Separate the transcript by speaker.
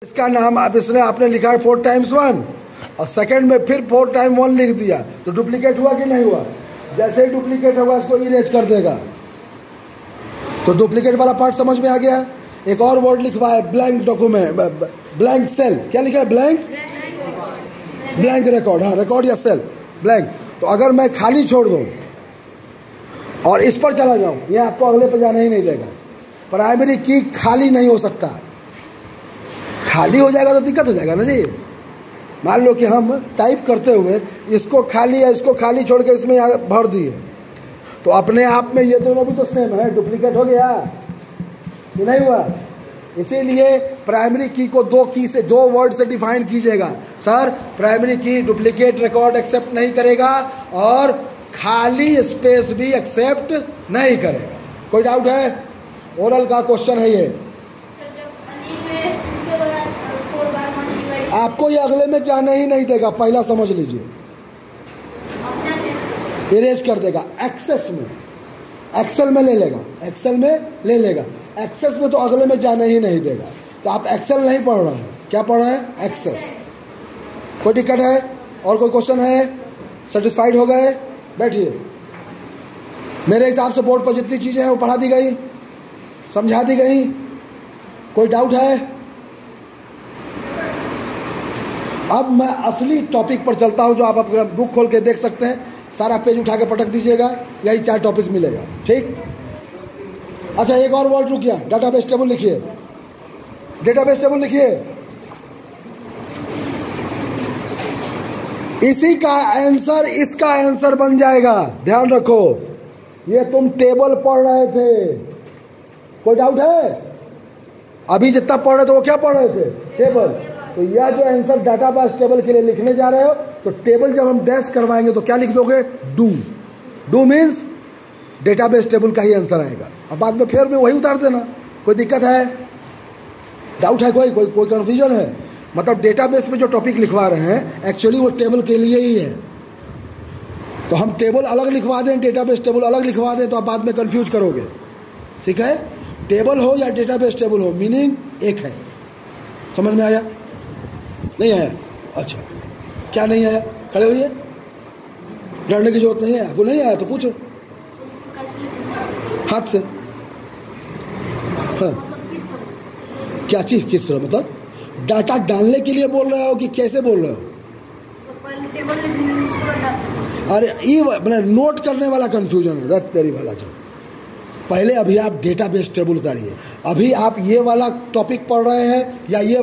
Speaker 1: इसका नाम आप इसने आपने लिखा है 4 टाइम्स 1 और सेकंड में फिर 4 टाइम 1 लिख दिया तो डुप्लीकेट हुआ कि नहीं हुआ। जैसे ही डुप्लीकेट होगा इसको इरेज कर देगा। तो डुप्लीकेट वाला पार्ट समझ में आ गया। एक और वर्ड लिखवा है ब्लैंक डॉक्यूमेंट, ब्लैंक सेल। क्या लिखा है? Blank record. हाँ, रिकॉर्ड या सेल ब्लैंक। तो अगर मैं खाली छोड़ दूं और इस पर चला जाऊं, ये आपको अगले पर जाने ही नहीं देगा। प्राइमरी की खाली नहीं हो सकता। खाली हो जाएगा तो दिक्कत हो जाएगा ना जी। मान लो कि हम टाइप करते हुए इसको खाली या इसको खाली छोड़ के इसमें भर दिए तो अपने आप में ये दोनों भी तो सेम है, डुप्लीकेट हो गया कि नहीं हुआ। इसीलिए प्राइमरी की को दो वर्ड से डिफाइन कीजिएगा। सर, प्राइमरी की डुप्लीकेट रिकॉर्ड एक्सेप्ट नहीं करेगा और खाली स्पेस भी एक्सेप्ट नहीं करेगा। कोई डाउट है? ओरल का क्वेश्चन है ये। आपको ये अगले में जाने ही नहीं देगा, पहला समझ लीजिए। इरेज कर देगा। एक्सेस में, एक्सेल में ले लेगा, एक्सेल में ले लेगा। एक्सेस में तो अगले में जाने ही नहीं देगा। तो आप एक्सेल नहीं पढ़ रहे हैं, क्या पढ़ रहे हैं? एक्सेस। कोई दिक्कत है? और कोई क्वेश्चन है? सेटिस्फाइड हो गए? बैठिए। मेरे हिसाब से बोर्ड पर जितनी चीजें हैं वो पढ़ा दी गई, समझा दी गई। कोई डाउट है? अब मैं असली टॉपिक पर चलता हूं जो आप अपना बुक खोल के देख सकते हैं। सारा पेज उठा के पटक दीजिएगा, यही 4 टॉपिक मिलेगा। ठीक। अच्छा, एक और वर्ड रुक गया। डेटाबेस टेबल लिखिए। डेटाबेस टेबल लिखिए। इसी का आंसर इसका आंसर बन जाएगा। ध्यान रखो, ये तुम टेबल पढ़ रहे थे। कोई डाउट है? अभी जितना पढ़ रहे थे वो क्या पढ़ रहे थे? टेबल। तो यह जो आंसर डेटाबेस टेबल के लिए लिखने जा रहे हो तो टेबल जब हम डैश करवाएंगे तो क्या लिख दोगे? डू मीन्स डेटाबेस टेबल का ही आंसर आएगा। अब बाद में फिर में वही उतार देना। कोई दिक्कत है? डाउट है? कोई कंफ्यूजन है? मतलब डेटाबेस में जो टॉपिक लिखवा रहे हैं एक्चुअली वो टेबल के लिए ही है। तो हम टेबल अलग लिखवा दें, डेटाबेस टेबल अलग लिखवा दें तो आप बाद में कंफ्यूज करोगे। ठीक है? टेबल हो या डेटाबेस टेबल हो, मीनिंग एक है। समझ में आया? नहीं आया? अच्छा, क्या नहीं आया? खड़े होइए, डरने की जरूरत नहीं है। आपको नहीं आया तो पूछो हाथ से। हाँ, क्या चीज? किस तरह? मतलब डाटा डालने के लिए बोल रहे हो कि कैसे बोल रहे हो? अरे ये नोट करने वाला कंफ्यूजन है। रत तेरी वाला जो पहले अभी आप डेटाबेस टेबल उतारिए। अभी आप ये वाला टॉपिक पढ़ रहे हैं या ये